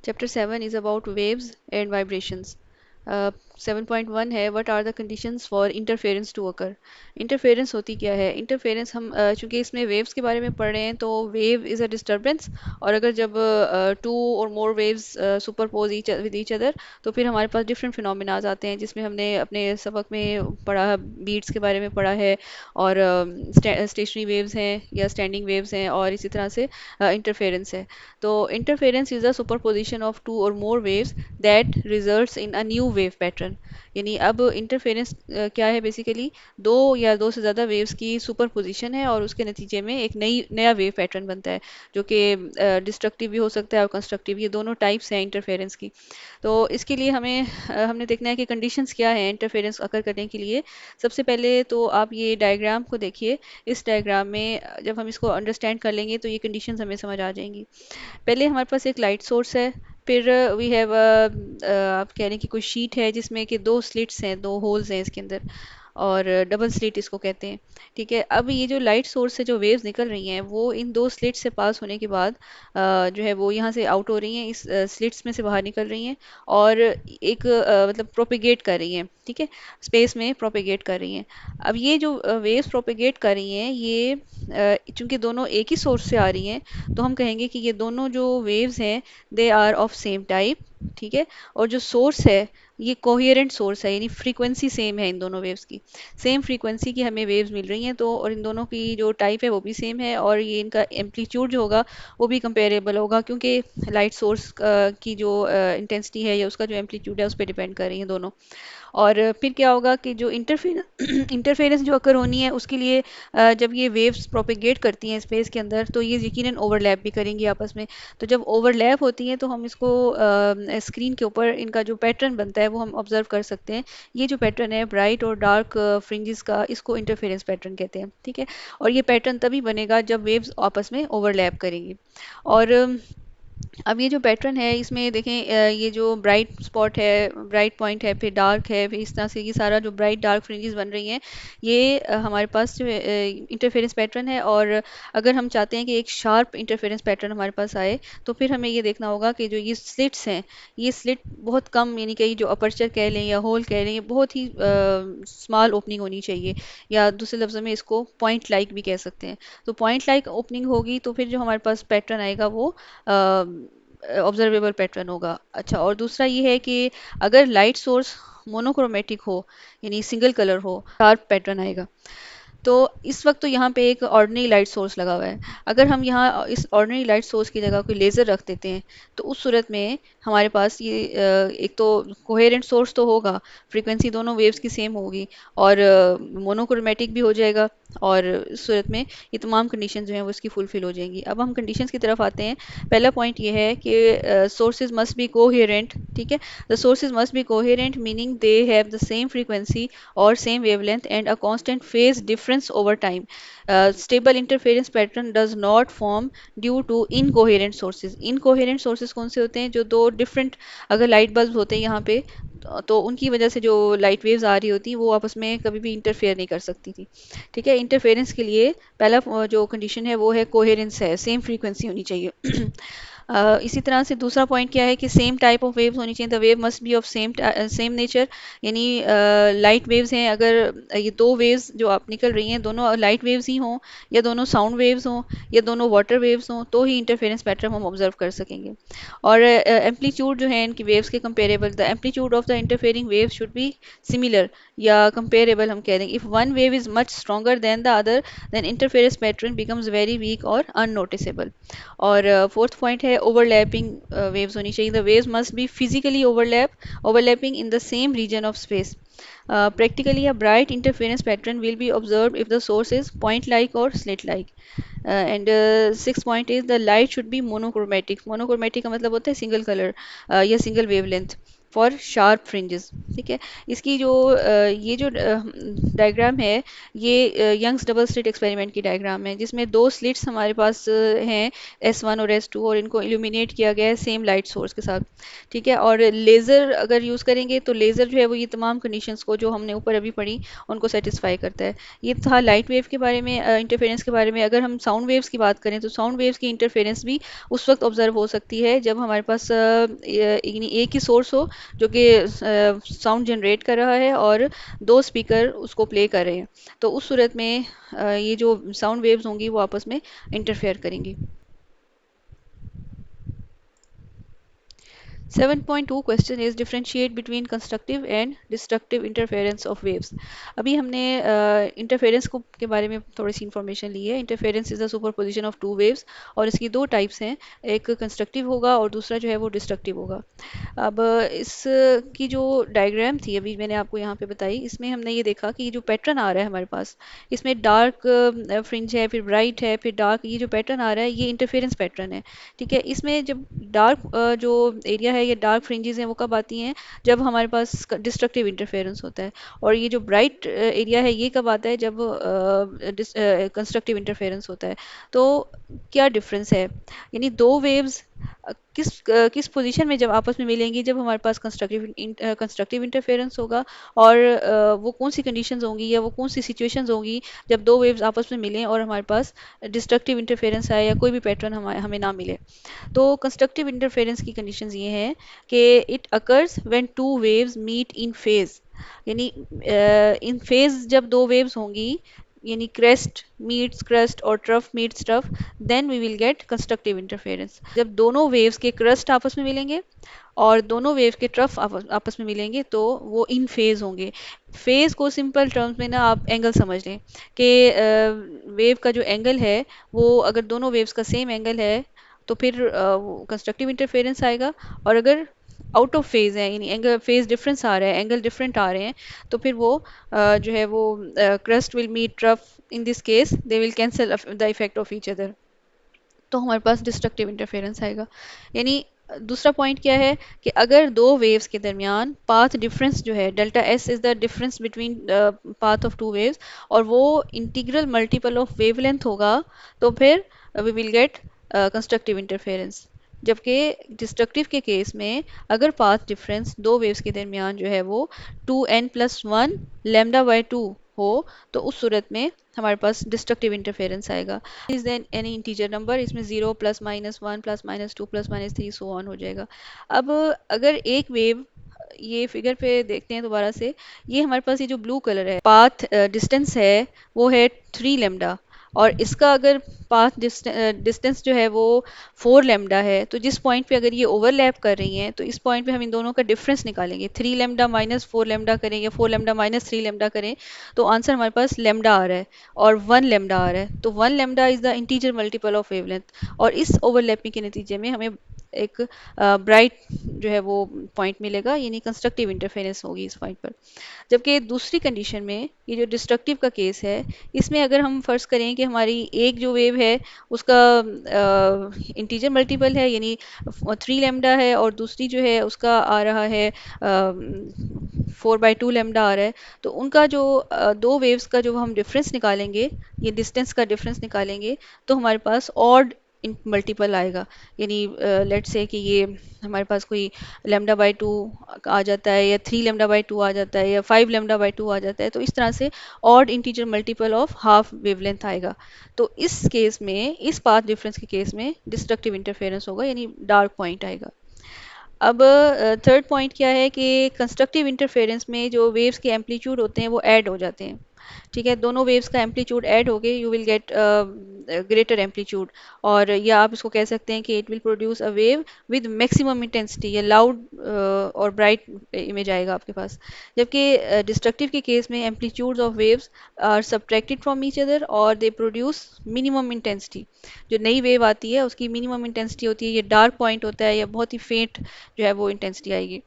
Chapter 7 is about waves and vibrations. 7.1 है what are the conditions for interference to occur. Interference होती क्या है? Interference हम चूंकि इसमें वेव्स के बारे में पढ़ रहे हैं तो वेव इज़ अ डिस्टरबेंस। और अगर जब टू और more waves superpose with each other तो फिर हमारे पास डिफरेंट फिनोमेनाज आते हैं, जिसमें हमने अपने सबक में पढ़ा, बीट्स के बारे में पढ़ा है, और स्टेशनरी वेव्स हैं या स्टैंडिंग वेव्स हैं, और इसी तरह से इंटरफेरेंस है। तो interference is a superposition of two और more waves that results in a new wave pattern. यानी अब इंटरफेरेंस क्या है? बेसिकली दो या दो से ज़्यादा वेव्स की सुपरपोजिशन है और उसके नतीजे में एक नया वेव पैटर्न बनता है, जो कि डिस्ट्रक्टिव भी हो सकता है और कंस्ट्रक्टिव। ये दोनों टाइप्स हैं इंटरफेरेंस की। तो इसके लिए हमने देखना है कि कंडीशंस क्या है इंटरफेरेंस अकर करने के लिए। सबसे पहले तो आप ये डायग्राम को देखिए। इस डायग्राम में जब हम इसको अंडरस्टैंड कर लेंगे तो ये कंडीशंस हमें समझ आ जाएंगी। पहले हमारे पास एक लाइट सोर्स है, फिर वी हैव आप कह रहे हैं कि कोई शीट है जिसमें कि दो स्लिट्स हैं, दो होल्स हैं इसके अंदर, और डबल स्लिट इसको कहते हैं। ठीक है, अब ये जो लाइट सोर्स से जो वेव्स निकल रही हैं वो इन दो स्लिट्स से पास होने के बाद जो है वो यहाँ से आउट हो रही हैं, इस स्लिट्स में से बाहर निकल रही हैं, और एक मतलब प्रोपेगेट कर रही हैं। ठीक है, स्पेस में प्रोपेगेट कर रही हैं। अब ये जो वेव्स प्रोपेगेट कर रही हैं ये चूंकि दोनों एक ही सोर्स से आ रही हैं तो हम कहेंगे कि ये दोनों जो वेव्स हैं they are of same type. ठीक है, और जो सोर्स है ये कोहेरेंट सोर्स है, यानी फ्रीक्वेंसी सेम है इन दोनों वेव्स की। सेम फ्रीक्वेंसी की हमें वेव्स मिल रही हैं, तो और इन दोनों की जो टाइप है वो भी सेम है, और ये इनका एम्पलीट्यूड जो होगा वो भी कंपेरेबल होगा, क्योंकि लाइट सोर्स की जो इंटेंसिटी है या उसका जो एम्पलीट्यूड है उस पर डिपेंड कर रही हैं दोनों। और फिर क्या होगा कि जो इंटरफेरेंस इंटरफेरेंस जो अकर होनी है उसके लिए जब ये वेव्स प्रोपेगेट करती हैं स्पेस के अंदर तो ये यकीनन ओवरलैप भी करेंगी आपस में। तो जब ओवरलैप होती हैं तो हम इसको स्क्रीन के ऊपर इनका जो पैटर्न बनता है वो हम ऑब्जर्व कर सकते हैं। ये जो पैटर्न है ब्राइट और डार्क फ्रिंजेस का, इसको इंटरफेरेंस पैटर्न कहते हैं। ठीक है, और ये पैटर्न तभी बनेगा जब वेव्स आपस में ओवरलैप करेंगी। और अब ये जो पैटर्न है इसमें देखें, ये जो ब्राइट स्पॉट है, ब्राइट पॉइंट है, फिर डार्क है, फिर इस तरह से ये सारा जो ब्राइट डार्क फ्रिंजेस बन रही हैं ये हमारे पास जो इंटरफेरेंस पैटर्न है। और अगर हम चाहते हैं कि एक शार्प इंटरफेरेंस पैटर्न हमारे पास आए तो फिर हमें ये देखना होगा कि जो ये स्लिट्स हैं ये स्लिट बहुत कम, यानी कि जो अपर्चर कह लें या होल कह लें, ये बहुत ही स्मॉल ओपनिंग होनी चाहिए, या दूसरे लफ्ज़ों में इसको पॉइंट लाइक भी कह सकते हैं। तो पॉइंट लाइक ओपनिंग होगी तो फिर जो हमारे पास पैटर्न आएगा वो ऑब्जर्वेबल पैटर्न होगा। अच्छा, और दूसरा ये है कि अगर लाइट सोर्स मोनोक्रोमेटिक हो, यानी सिंगल कलर हो, शार्प पैटर्न आएगा। तो इस वक्त तो यहाँ पे एक ऑर्डिनरी लाइट सोर्स लगा हुआ है। अगर हम यहाँ इस ऑर्डिनरी लाइट सोर्स की जगह कोई लेज़र रख देते हैं तो उस सूरत में हमारे पास ये एक तो कोहेरेंट सोर्स तो होगा, फ्रीक्वेंसी दोनों वेव्स की सेम होगी, और मोनोक्रोमेटिक भी हो जाएगा, और इस सूरत में ये तमाम कंडीशन जो हैं वो इसकी फुलफिल हो जाएंगी। अब हम कंडीशंस की तरफ आते हैं। पहला पॉइंट ये है कि सोर्सेज मस्ट बी कोहेरेंट। ठीक है, the sources must be coherent meaning they have the same frequency or same wavelength and a constant phase difference over time. Stable interference pattern does not form due to incoherent sources. Incoherent sources कौन से होते हैं? जो दो different, अगर light bulb होते हैं यहाँ पे तो उनकी वजह से जो लाइट वेव्स आ रही होती वो आपस में कभी भी इंटरफेयर नहीं कर सकती थी। ठीक है, इंटरफेरेंस के लिए पहला जो कंडीशन है वो है कोहेरेंस, है सेम फ्रीक्वेंसी होनी चाहिए। इसी तरह से दूसरा पॉइंट क्या है कि सेम टाइप ऑफ वेव्स होनी चाहिए। The wave must be of same same nature, यानी लाइट वेव्स हैं, अगर ये दो वेव्स जो आप निकल रही हैं दोनों लाइट वेव्स ही हों, या दोनों साउंड वेव्स हों, या दोनों वाटर वेव्स हों, तो ही इंटरफेरेंस पैटर्न हम ऑब्जर्व कर सकेंगे। और एम्पलीट्यूड जो है इनकी वेव्स के comparable, the amplitude of the interfering wave should be similar या कंपेरेबल हम कह देंगे। If one wave is much stronger than the other than interference pattern becomes very weak और अननोटिसेबल। और फोर्थ पॉइंट है ओवरलैपिंग वेव्स होनी चाहिए। The waves must be physically overlapping in the same region of space. Practically, a bright interference pattern will be observed if the source is point-like or slit-like. And sixth point is the light should be monochromatic. Monochromatic का मतलब होता है single colour या single wavelength. For sharp fringes. ठीक है। इसकी जो ये जो डायग्राम है, ये यंग्स डबल स्लिट एक्सपेरिमेंट की डायग्राम है, जिसमें दो स्लिट्स हमारे पास हैं, S1 और S2, और इनको इल्यूमिनेट किया गया है सेम लाइट सोर्स के साथ। ठीक है। और लेज़र अगर यूज़ करेंगे तो लेज़र जो है वो ये तमाम कंडीशंस को जो हमने ऊपर अभी पढ़ी उनको सेटिस्फाई करता है। ये था लाइट वेव के बारे में, इंटरफेरेंस के बारे में। अगर हम साउंड वेव्स की बात करें तो साउंड वेव्स की इंटरफेरेंस भी उस वक्त ऑब्जर्व हो सकती है जब हमारे पास यानी एक ही सोर्स हो जो कि साउंड जनरेट कर रहा है और दो स्पीकर उसको प्ले कर रहे हैं। तो उस सूरत में ये जो साउंड वेव्स होंगी वो आपस में इंटरफेयर करेंगी। 7.2 question is differentiate between constructive and destructive interference of waves. अभी हमने इंटरफेरेंस को के बारे में थोड़ी सी इंफॉर्मेशन ली है। Interference is the superposition of two waves, और इसकी दो टाइप्स हैं, एक कंस्ट्रक्टिव होगा और दूसरा जो है वो डिस्ट्रक्टिव होगा। अब इस की जो डायग्राम थी अभी मैंने आपको यहाँ पे बताई, इसमें हमने ये देखा कि ये जो पैटर्न आ रहा है हमारे पास, इसमें डार्क फ्रिंज है, फिर ब्राइट है, फिर डार्क, ये जो पैटर्न आ रहा है ये इंटरफेरेंस पैटर्न है। ठीक है। इसमें जब डार्क जो एरिया है, ये डार्क फ्रिंजेस हैं, वो कब आती हैं? जब हमारे पास डिस्ट्रक्टिव इंटरफेरेंस होता है। और ये जो ब्राइट एरिया है ये कब आता है? जब कंस्ट्रक्टिव इंटरफेरेंस होता है। तो क्या डिफरेंस है? यानी दो वेव्स किस पोजीशन में जब आपस में मिलेंगी, जब हमारे पास कंस्ट्रक्टिव इंटरफेरेंस होगा, और वो कौन सी कंडीशंस होंगी या वो कौन सी सिचुएशंस होंगी जब दो वेव्स आपस में मिलें और हमारे पास डिस्ट्रक्टिव इंटरफेरेंस आए या कोई भी पैटर्न हमें ना मिले। तो कंस्ट्रक्टिव इंटरफेरेंस की कंडीशंस ये हैं कि it occurs when two waves meet in phase. यानी इन फेज जब दो वेव्स होंगी, यानी क्रेस्ट मीट्स क्रस्ट और trough meets trough, then we will get constructive interference. जब दोनों वेव्स के क्रस्ट आपस में मिलेंगे और दोनों वेव के ट्रफ आपस में मिलेंगे तो वो इन फेज होंगे। फेज को सिंपल टर्म्स में ना आप एंगल समझ लें कि वेव का जो एंगल है, वो अगर दोनों वेव्स का सेम एंगल है तो फिर कंस्ट्रक्टिव इंटरफेरेंस आएगा। और अगर आउट ऑफ फेज है, यानी एंगल फेज डिफरेंस आ रहा है, एंगल डिफरेंट आ रहे हैं, तो फिर वो जो है वो crest will meet trough, in this case they will cancel the effect of each other. तो हमारे पास डिस्ट्रक्टिव इंटरफेरेंस आएगा। यानी दूसरा पॉइंट क्या है कि अगर दो वेव्स के दरमियान पाथ डिफरेंस जो है, delta S is the difference between path of two waves, और वो इंटीग्रल मल्टीपल ऑफ वेवलेंथ होगा, तो फिर we will get constructive interference. जबकि डिस्ट्रक्टिव के केस में अगर पाथ डिफरेंस दो वेव्स के दरमियान जो है वो 2n+1 लेमडा बाई टू हो, तो उस सूरत में हमारे पास डिस्ट्रक्टिव इंटरफेरेंस आएगा। Is then any integer number, इसमें 0 +-1 +-2 +-3 सो ऑन हो जाएगा। अब अगर एक वेव, ये फिगर पे देखते हैं दोबारा से, ये हमारे पास ये जो ब्लू कलर है, पाथ डिस्टेंस है वो है 3 लेमडा, और इसका अगर पाथ डिस्टेंस जो है वो 4 लेमडा है, तो जिस पॉइंट पे अगर ये ओवरलैप कर रही हैं तो इस पॉइंट पे हम इन दोनों का डिफरेंस निकालेंगे। 3 लेमडा माइनस 4 लेमडा करें या 4 लेमडा माइनस 3 लेमडा करें, तो आंसर हमारे पास लेमडा आ रहा है और 1 लेमडा आ रहा है। तो 1 lambda is the integer multiple of wavelength, और इस ओवरलैपिंग के नतीजे में हमें एक ब्राइट जो है वो पॉइंट मिलेगा, यानी कंस्ट्रक्टिव इंटरफेरेंस होगी इस पॉइंट पर। जबकि दूसरी कंडीशन में, ये जो डिस्ट्रक्टिव का केस है, इसमें अगर हम फर्ज करें कि हमारी एक जो वेव है उसका इंटीजर मल्टीपल है, यानी 3 लेमडा है, और दूसरी जो है उसका आ रहा है 4/2 लेमडा आ रहा है, तो उनका जो दो वेव्स का जो हम डिफरेंस निकालेंगे, ये डिस्टेंस का डिफरेंस निकालेंगे, तो हमारे पास ऑड मल्टीपल आएगा। यानी लेट्स से कि ये हमारे पास कोई लेमडा बाई टू आ जाता है, या 3 लेमडा बाई टू आ जाता है, या 5 लेमडा बाई टू आ जाता है, तो इस तरह से odd integer multiple of half wavelength आएगा। तो इस केस में, इस पाथ डिफरेंस के केस में डिस्ट्रक्टिव इंटरफेरेंस होगा, यानी डार्क पॉइंट आएगा। अब थर्ड पॉइंट क्या है कि कंस्ट्रक्टिव इंटरफेरेंस में जो वेव्स के एम्पलीट्यूड होते हैं वो ऐड हो जाते हैं। ठीक है। दोनों वेव्स का एम्पलीट्यूड ऐड हो गए, you will get greater amplitude, और या आप इसको कह सकते हैं कि it will produce a wave with maximum intensity, या लाउड और ब्राइट इमेज आएगा आपके पास। जबकि डिस्ट्रक्टिव के केस में amplitudes of waves are subtracted from each other और दे प्रोड्यूस मिनिमम इंटेंसिटी। जो नई वेव आती है उसकी मिनिमम इंटेंसिटी होती है, ये डार्क पॉइंट होता है, या बहुत ही फेंट जो है वो इंटेंसिटी आएगी।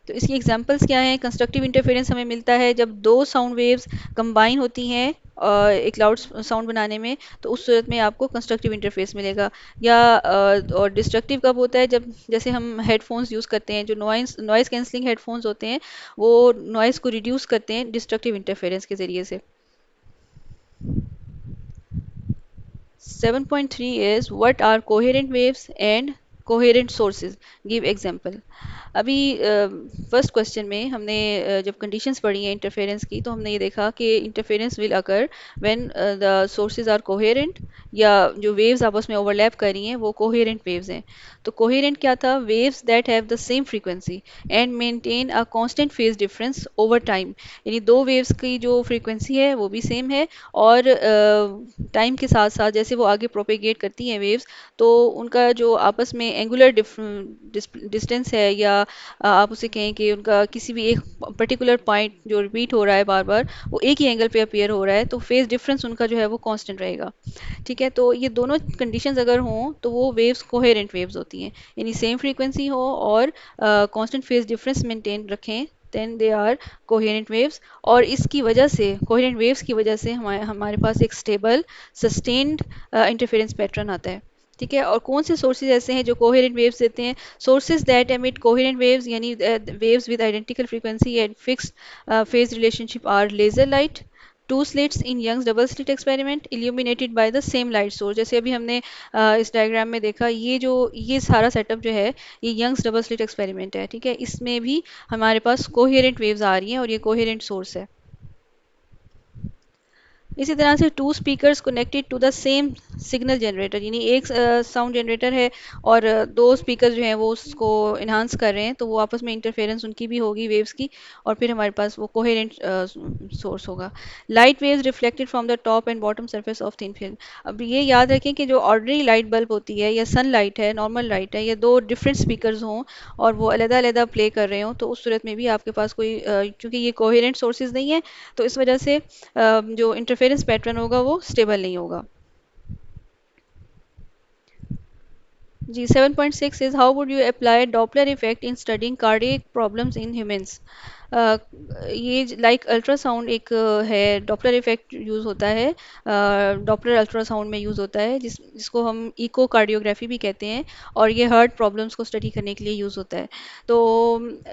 तो इसकी एग्जांपल्स क्या हैं? कंस्ट्रक्टिव इंटरफेरेंस हमें मिलता है जब दो साउंड वेव्स कंबाइन होती हैं एक लाउड साउंड बनाने में, तो उस सूरत में आपको कंस्ट्रक्टिव इंटरफेस मिलेगा। या और डिस्ट्रक्टिव कब होता है? जब जैसे हम हेडफोन्स यूज़ करते हैं, जो नॉइस नॉइस कैंसलिंग हेडफोन्स होते हैं, वो नॉइस को रिड्यूस करते हैं डिस्ट्रक्टिव इंटरफेरेंस के ज़रिए से। 7.3 is what are coherent waves and coherent sources? Give example. अभी फर्स्ट क्वेश्चन में हमने जब कंडीशंस पढ़ी हैं इंटरफेरेंस की, तो हमने ये देखा कि interference will occur when the sources are coherent, या जो वेव्स आपस में ओवरलैप कर रही हैं वो कोहेरेंट वेव्स हैं। तो कोहेरेंट क्या था? Waves that have the same frequency and maintain a constant phase difference over time. यानी दो वेव्स की जो फ्रीक्वेंसी है वो भी सेम है, और टाइम के साथ साथ जैसे वो आगे प्रोपेगेट करती हैं वेव्स, तो उनका जो आपस में एंगुलर डिस्टेंस है, या आप उसे कहें कि उनका किसी भी एक पर्टिकुलर पॉइंट जो रिपीट हो रहा है बार बार, वो एक ही एंगल पे अपीयर हो रहा है, तो फेज डिफरेंस उनका जो है वो कांस्टेंट रहेगा। ठीक है, तो ये दोनों कंडीशंस अगर हों तो वो वेव्स कोहेरेंट वेव्स होती हैं। यानी सेम फ्रीक्वेंसी हो और कांस्टेंट फेज डिफरेंस मेंटेन रखें, then they are coherent waves. और इसकी वजह से, कोहेरेंट वेव्स की वजह से हमारे हमारे पास एक स्टेबल सस्टेन्ड इंटरफेरेंस पैटर्न आता है। ठीक है, और कौन से सोर्सेज ऐसे हैं जो कोहेरेंट वेव्स देते हैं? Sources that emit coherent waves, यानी waves with identical frequency and fixed phase relationship, are laser light, two slits in Young's double slit experiment illuminated by the same light source. जैसे अभी हमने इस diagram में देखा, ये सारा सेटअप जो है ये यंग्स डबल स्लिट एक्सपेरिमेंट है। ठीक है, इसमें भी हमारे पास कोहेरेंट वेव्स आ रही हैं और ये कोहेरेंट सोर्स है। इसी तरह से two speakers connected to the same signal generator, यानी एक साउंड जनरेटर है और दो स्पीकर जो हैं वो उसको इन्हांस कर रहे हैं, तो वो आपस में इंटरफेरेंस उनकी भी होगी वेव्स की, और फिर हमारे पास वो कोहेरेंट सोर्स होगा। Light waves reflected from the top and bottom surface of thin film. अब ये याद रखें कि जो ऑर्डिनरी लाइट बल्ब होती है, या सन लाइट है, नॉर्मल लाइट है, या दो डिफरेंट स्पीकर्स हों और वो अलग अलग प्ले कर रहे हों, तो उस सूरत में भी आपके पास कोई चूंकि ये कोहेरेंट सोर्सेज नहीं है, तो इस वजह से जो इंटरफेरेंस पैटर्न होगा वो स्टेबल नहीं होगा। जी, 7.6 is how would you apply Doppler effect in studying cardiac problems in humans. ये लाइक अल्ट्रासाउंड एक है, डॉपलर इफेक्ट यूज़ होता है, डॉपलर अल्ट्रासाउंड में यूज़ होता है, जिसको हम इको कार्डियोग्राफी भी कहते हैं, और ये हार्ट प्रॉब्लम्स को स्टडी करने के लिए यूज़ होता है। तो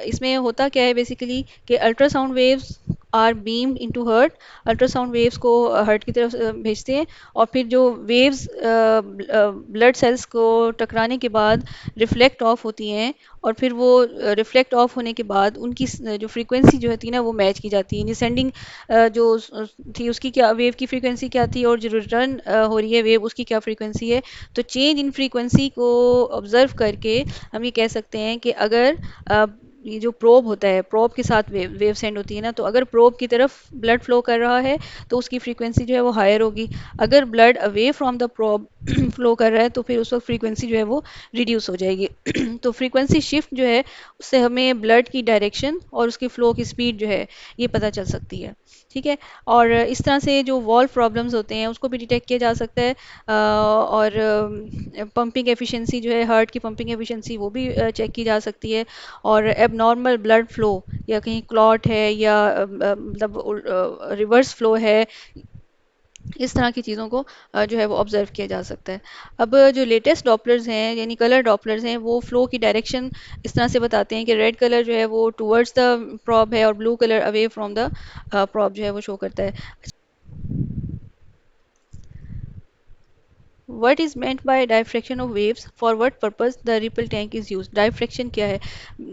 इसमें होता क्या है बेसिकली कि ultrasound waves are beamed into heart, ultrasound waves को हर्ट की तरफ भेजते हैं, और फिर जो वेव्स ब्लड सेल्स को टकराने के बाद रिफ्लेक्ट ऑफ होती हैं, और फिर वो रिफ्लेक्ट ऑफ होने के बाद उनकी जो फ्रीक्वेंसी जो होती है ना वो मैच की जाती है। डिसेंडिंग जो थी उसकी क्या वेव की फ्रीक्वेंसी क्या थी, और जो रिटर्न हो रही है वेव उसकी क्या फ्रीक्वेंसी है। तो चेंज इन फ्रीक्वेंसी को ऑब्जर्व करके हम ये कह सकते हैं कि अगर ये जो प्रोब होता है, प्रोब के साथ वेव सेंड होती है ना, तो अगर प्रोब की तरफ ब्लड फ्लो कर रहा है तो उसकी फ्रीक्वेंसी जो है वो हायर होगी। अगर blood away from the probe flow कर रहा है तो फिर उस वक्त फ्रीक्वेंसी जो है वो रिड्यूस हो जाएगी। तो फ्रीक्वेंसी शिफ्ट जो है उससे हमें ब्लड की डायरेक्शन और उसकी फ़्लो की स्पीड जो है ये पता चल सकती है। ठीक है, और इस तरह से जो वॉल्व प्रॉब्लम्स होते हैं उसको भी डिटेक्ट किया जा सकता है, और पंपिंग एफिशिएंसी जो है, हार्ट की पंपिंग एफिशिएंसी वो भी चेक की जा सकती है, और एबनॉर्मल ब्लड फ्लो या कहीं क्लॉट है, या मतलब रिवर्स फ्लो है, इस तरह की चीज़ों को जो है वो ऑब्जर्व किया जा सकता है। अब जो लेटेस्ट डॉपलर्स हैं, यानी कलर डॉपलर्स हैं, वो फ्लो की डायरेक्शन इस तरह से बताते हैं कि रेड कलर जो है वो टुवर्ड्स द प्रॉब है, और blue colour away from the probe जो है वो शो करता है। What is meant by diffraction of waves? For what purpose the ripple tank is used? Diffraction क्या है?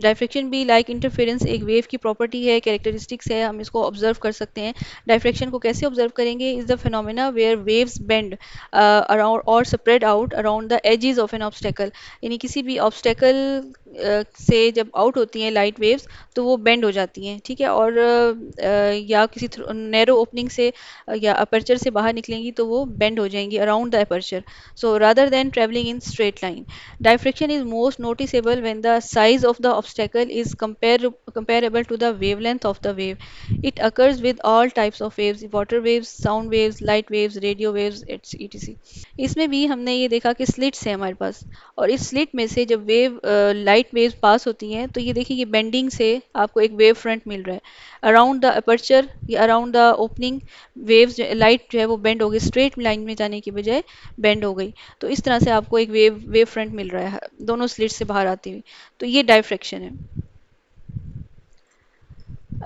Diffraction भी like interference एक wave की property है, characteristics है, हम इसको observe कर सकते हैं। Diffraction को कैसे observe करेंगे? Is the phenomena where waves bend around or spread out around the edges of an obstacle। यानी किसी भी obstacle से जब आउट होती हैं लाइट वेव्स तो वो बेंड हो जाती हैं। ठीक है, और या किसी नैरो ओपनिंग से या अपर्चर से बाहर निकलेंगी तो वो बेंड हो जाएंगी around the aperture, so rather than traveling in straight line. Diffraction is most noticeable when the size of the obstacle is comparable to the wavelength of the wave. It occurs with all types of waves: water waves, sound waves, light waves, radio waves, etc. इसमें भी हमने ये देखा कि slits है हमारे पास, और इस स्लिट में से जब वेव लाइट वेव्स पास होती हैं तो ये देखिए ये बेंडिंग से आपको एक वेव फ्रंट मिल रहा है अराउंड द अपर्चर या around the opening. Waves light जो है वो बेंड हो गई, स्ट्रेट लाइन में जाने की बजाय बेंड हो गई। तो इस तरह से आपको एक वेव फ्रंट मिल रहा है दोनों स्लिट से बाहर आती हुई। तो ये डायफ्रैक्शन है।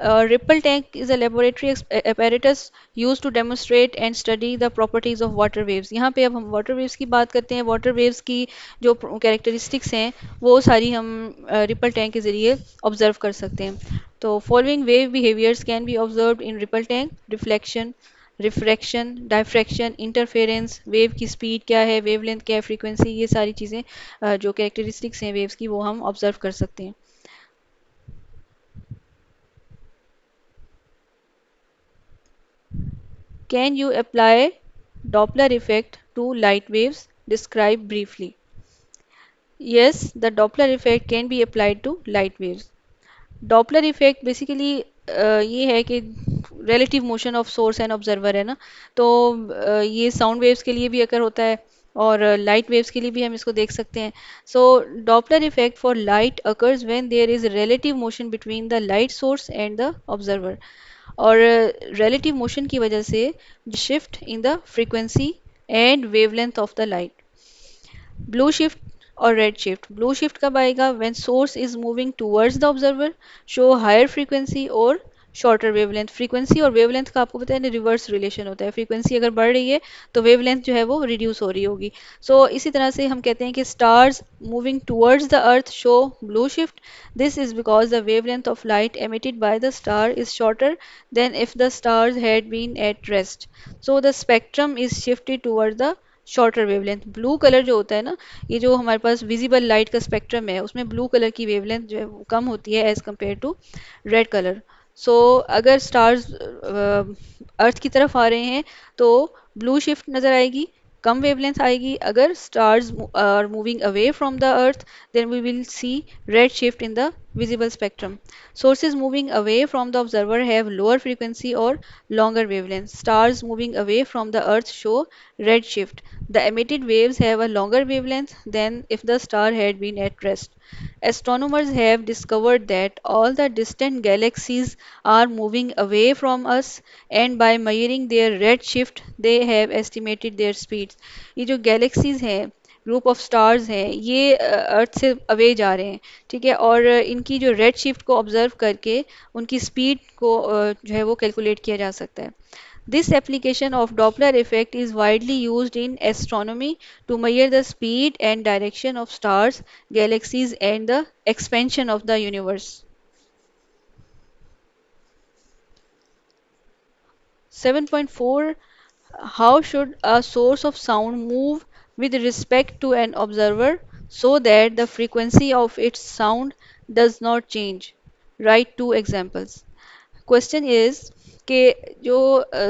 A ripple tank is a laboratory apparatus used to demonstrate and study the properties of water waves। यहाँ पे अब हम water waves की बात करते हैं। water waves की जो characteristics हैं वो सारी हम ripple tank के ज़रिए observe कर सकते हैं। तो following wave behaviors can be observed in ripple tank: reflection, refraction, diffraction, interference, wave की स्पीड क्या है, वेवलेंथ क्या है, फ्रीक्वेंसी, ये सारी चीज़ें जो कैरेक्टरिस्टिक्स हैं वेव्स की वो हम ऑब्जर्व कर सकते हैं। Can you apply Doppler effect to light waves? Describe briefly. Yes, the Doppler effect can be applied to light waves. Doppler effect basically ये है कि relative motion of source and observer है ना। तो ये साउंड वेव्स के लिए भी अगर होता है और लाइट वेव्स के लिए भी हम इसको देख सकते हैं। So Doppler effect for light occurs when there is relative motion between the light source and the observer. और रिलेटिव मोशन की वजह से shift in the frequency and wavelength of the light. Blue shift और red shift. Blue shift कब आएगा? When source is moving towards the observer, show higher frequency और shorter wavelength. Frequency और wavelength का आपको पता है ना रिवर्स रिलेशन होता है। फ्रीक्वेंसी अगर बढ़ रही है तो वेवलेंथ जो है वो रिड्यूस हो रही होगी। इसी तरह से हम कहते हैं कि stars moving towards the earth show blue shift. This is because the wavelength of light emitted by the star is shorter than if the stars had been at rest. So the spectrum is shifted toward the shorter wavelength. Blue colour जो होता है ना, ये जो हमारे पास visible light का spectrum है उसमें ब्लू कलर की वेवलेंथ जो है वो कम होती है as compared to red colour. अगर स्टार्स अर्थ की तरफ आ रहे हैं तो ब्लू शिफ्ट नज़र आएगी, कम वेवलेंथ आएगी। अगर stars are moving away from the earth then we will see red shift in the visible spectrum. Sources moving away from the observer have lower frequency or longer wavelength. Stars moving away from the earth show red shift. The emitted waves have a longer wavelength than if the star had been at rest. Astronomers have discovered that all the distant galaxies are moving away from us, and by measuring their red shift they have estimated their speeds. ये जो galaxies हैं, group of stars हैं, ये अर्थ से away जा रहे हैं, ठीक है। और इनकी जो रेड शिफ्ट को ऑब्जर्व करके उनकी स्पीड को जो है वो कैलकुलेट किया जा सकता है। This application of Doppler effect is widely used in astronomy to measure the speed and direction of stars, galaxies, and the expansion of the universe. 7.4. How should a source of sound move with respect to an observer so that the frequency of its sound does not change? Write two examples. Question is कि जो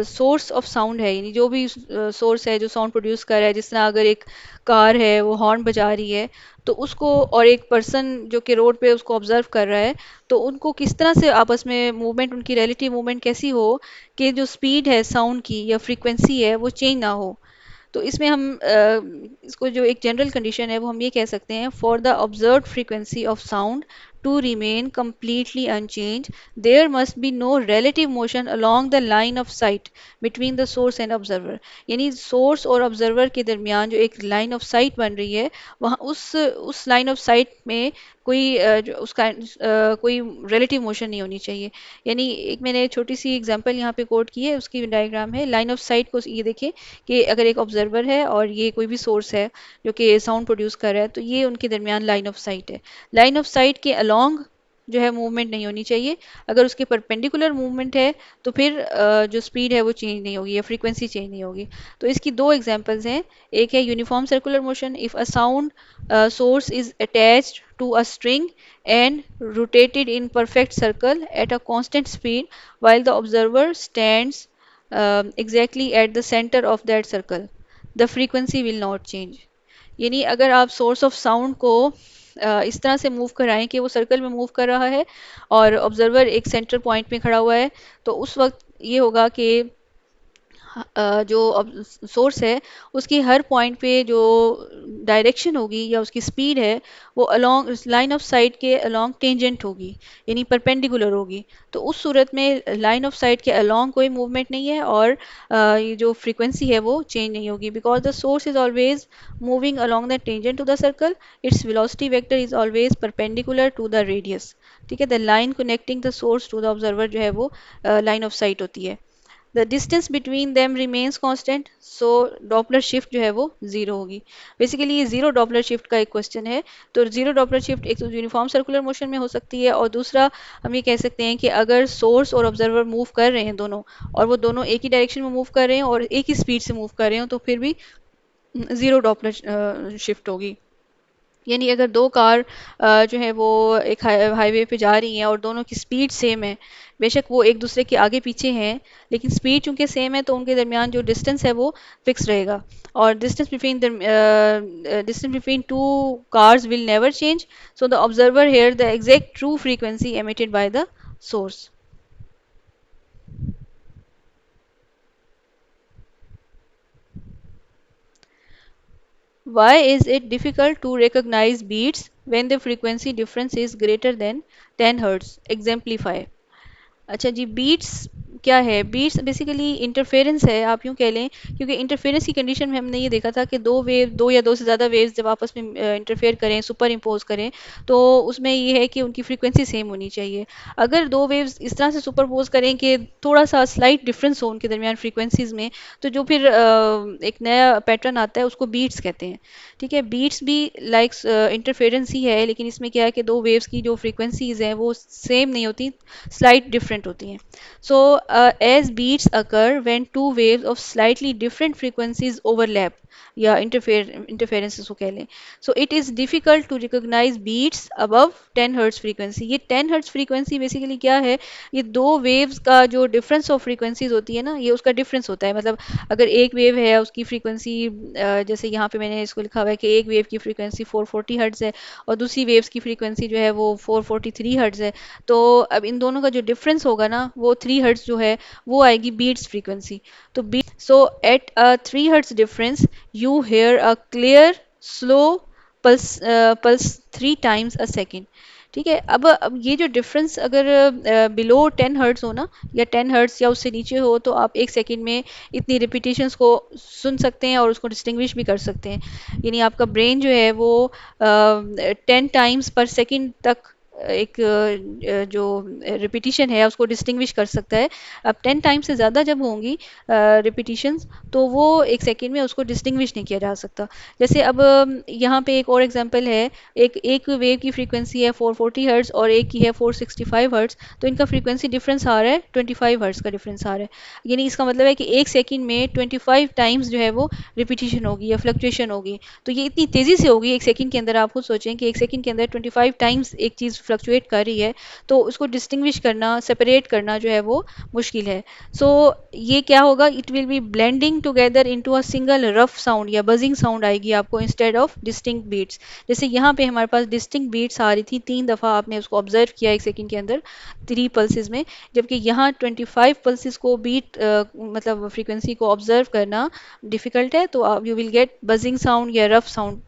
source of sound है, यानी जो भी source है जो sound produce कर रहा है, जिस तरह अगर एक कार है वो हॉर्न बजा रही है तो उसको, और एक पर्सन जो कि रोड पे उसको ऑब्जर्व कर रहा है, तो उनको किस तरह से आपस में मूवमेंट, उनकी रिलेटिव मूवमेंट कैसी हो कि जो स्पीड है साउंड की या फ्रीक्वेंसी है वो चेंज ना हो। तो इसमें हम इसको जो एक जनरल कंडीशन है वो हम ये कह सकते हैं: for the observed frequency of sound to remain completely unchanged, there must be no relative motion along the line of sight between the source and observer। यानी सोर्स और ऑब्जर्वर के दरमियान जो एक लाइन ऑफ साइट बन रही है, वहाँ उस लाइन ऑफ साइट में कोई जो उसका कोई रिलेटिव मोशन नहीं होनी चाहिए। यानी एक मैंने छोटी सी एग्जांपल यहाँ पे कोट की है, उसकी डायग्राम है। लाइन ऑफ साइट को ये देखें कि अगर एक ऑब्जर्वर है और ये कोई भी सोर्स है जो कि साउंड प्रोड्यूस कर रहा है, तो ये उनके दरमियान लाइन ऑफ साइट है। लाइन ऑफ साइट के अलोंग जो है मूवमेंट नहीं होनी चाहिए। अगर उसके परपेंडिकुलर मूवमेंट है तो फिर जो स्पीड है वो चेंज नहीं होगी या फ्रीक्वेंसी चेंज नहीं होगी। तो इसकी दो एग्जांपल्स हैं। एक है uniform circular motion. If a sound source is attached to a string and rotated in perfect circle at a constant speed while the observer stands exactly at the center of that circle, the frequency will not change। यानी अगर आप source of sound को इस तरह से move कराएं कि वो सर्कल में मूव कर रहा है और ऑब्जर्वर एक सेंटर पॉइंट में खड़ा हुआ है, तो उस वक्त ये होगा कि जो सोर्स है उसकी हर पॉइंट पे जो डायरेक्शन होगी या उसकी स्पीड है वो अलोंग लाइन ऑफ साइट के अलोंग टेंजेंट होगी, यानी परपेंडिकुलर होगी। तो उस सूरत में लाइन ऑफ साइट के अलोंग कोई मूवमेंट नहीं है और ये जो फ्रीक्वेंसी है वो चेंज नहीं होगी, because the source is always moving along the tangent to the circle, its velocity vector is always perpendicular to the radius. ठीक है, the line connecting the source to the observer जो है वो line of sight होती है। The distance between them remains constant, so Doppler shift जो है वो जीरो होगी। बेसिकली ये जीरो डॉपलर शिफ्ट का एक क्वेश्चन है। तो जीरो डॉपलर शिफ्ट एक तो यूनिफॉर्म सर्कुलर मोशन में हो सकती है, और दूसरा हम ये कह सकते हैं कि अगर सोर्स और ऑब्जर्वर मूव कर रहे हैं दोनों, और वो दोनों एक ही डायरेक्शन में मूव कर रहे हैं और एक ही स्पीड से मूव कर रहे हो, तो फिर भी जीरो डॉपलर शिफ्ट होगी। यानी अगर दो कार जो है वो एक हाईवे पे जा रही हैं और दोनों की स्पीड सेम है, बेशक वो एक दूसरे के आगे पीछे हैं, लेकिन स्पीड चूंकि सेम है तो उनके दरमियान जो डिस्टेंस है वो फिक्स रहेगा। और distance between two cars will never change, so the observer hear the exact true frequency emitted by the source. Why is it difficult to recognize beats when the frequency difference is greater than 10 Hz? Exemplify. अच्छा जी, beats क्या है? Beats basically interference है, आप यूँ कह लें, क्योंकि interference की कंडीशन में हमने ये देखा था कि दो या दो से ज़्यादा वेव्स जब आपस में इंटरफेयर करें, सुपर इम्पोज करें, तो उसमें ये है कि उनकी फ्रीक्वेंसी सेम होनी चाहिए। अगर दो वेव्स इस तरह से सुपरपोज करें कि थोड़ा सा स्लाइट डिफरेंस हो उनके दरमियान फ्रीक्वेंसीज में, तो जो फिर एक नया पैटर्न आता है उसको बीट्स कहते हैं। ठीक है, बीट्स भी लाइक इंटरफेरेंस ही है, लेकिन इसमें क्या है कि दो वेव्स की जो फ्रीक्वेंसीज हैं वो सेम नहीं होती, स्लाइट डिफरेंट होती हैं। So as beats occur when two waves of slightly different frequencies overlap, या इंटरफेरेंस इसको कह लें। So it is difficult to recognise beats above 10 hertz frequency. ये 10 हर्ट्ज फ्रीक्वेंसी बेसिकली क्या है? ये दो वेव्स का जो डिफरेंस ऑफ फ्रीक्वेंसीज होती है ना, ये उसका डिफरेंस होता है। मतलब अगर एक वेव है उसकी फ्रीक्वेंसी, जैसे यहाँ पे मैंने इसको लिखा हुआ है कि एक वेव की फ्रीक्वेंसी 440 हर्ट्ज है और दूसरी वेव्स की फ्रीक्वेंसी जो है वो 443 हर्ट्ज है, तो अब इन दोनों का जो डिफरेंस होगा ना, वो 3 हर्ट्ज जो है वो आएगी बीट्स फ्रीक्वेंसी। तो beat, so at a 3 hertz difference you hear a clear slow pulse 3 times a second। ठीक है, अब ये जो डिफरेंस अगर बिलो 10 हर्ट्ज हो ना, या 10 हर्ट्ज या उससे नीचे हो, तो आप एक सेकंड में इतनी रिपीटेशंस को सुन सकते हैं और उसको डिस्टिंग्विश भी कर सकते हैं। यानी आपका ब्रेन जो है वो 10 टाइम्स पर सेकंड तक एक जो रिपीटिशन है उसको डिस्टिंग्विश कर सकता है। अब 10 टाइम्स से ज़्यादा जब होंगी रिपीटिशंस, तो वो एक सेकंड में उसको डिस्टिंग्विश नहीं किया जा सकता। जैसे अब यहाँ पे एक और एग्जांपल है। एक एक वेव की फ्रीक्वेंसी है 440 हर्ट्ज और एक की है 465 हर्ट्ज, तो इनका फ्रीक्वेंसी डिफरेंस आ रहा है 25 हर्ट्ज का डिफरेंस आ रहा है। यानी इसका मतलब है कि एक सेकंड में 25 टाइम्स जो है वो रिपीटिशन होगी या फ्लक्चुएशन होगी। तो ये इतनी तेज़ी से होगी एक सेकंड के अंदर। आप खुद सोचें कि एक सेकंड के अंदर 25 टाइम्स एक चीज़ फ्लक्चुएट कर रही है, तो उसको डिस्टिंग्विश करना, सेपरेट करना जो है वो मुश्किल है। सो ये क्या होगा, it will be blending together into a single rough sound या बजिंग साउंड आएगी आपको इंस्टेड ऑफ डिस्टिंक्ट बीट्स। जैसे यहाँ पे हमारे पास डिस्टिंक्ट बीट्स आ रही थी 3 दफ़ा, आपने उसको ऑब्जर्व किया एक सेकंड के अंदर 3 पल्सेस में, जबकि यहाँ 25 पल्सेस को बीट मतलब फ्रीक्वेंसी को ऑब्जर्व करना डिफ़िकल्ट है, तो you will get buzzing sound या रफ साउंड।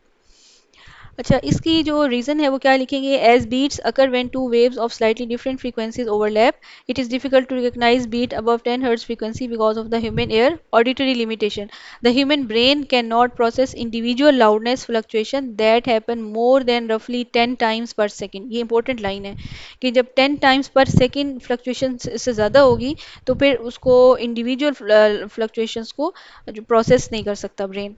अच्छा, इसकी जो रीज़न है वो क्या लिखेंगे? As beats occur when two waves of slightly different frequencies overlap, it is difficult to recognise beat above 10 hertz frequency because of the human ear auditory limitation. The human brain can not process individual loudness fluctuation that happen more than रफली 10 times पर second. ये important line है कि जब 10 times पर second fluctuation से ज़्यादा होगी, तो फिर उसको इंडिविजुअल फ्लक्चुएशंस को जो प्रोसेस नहीं कर सकता ब्रेन।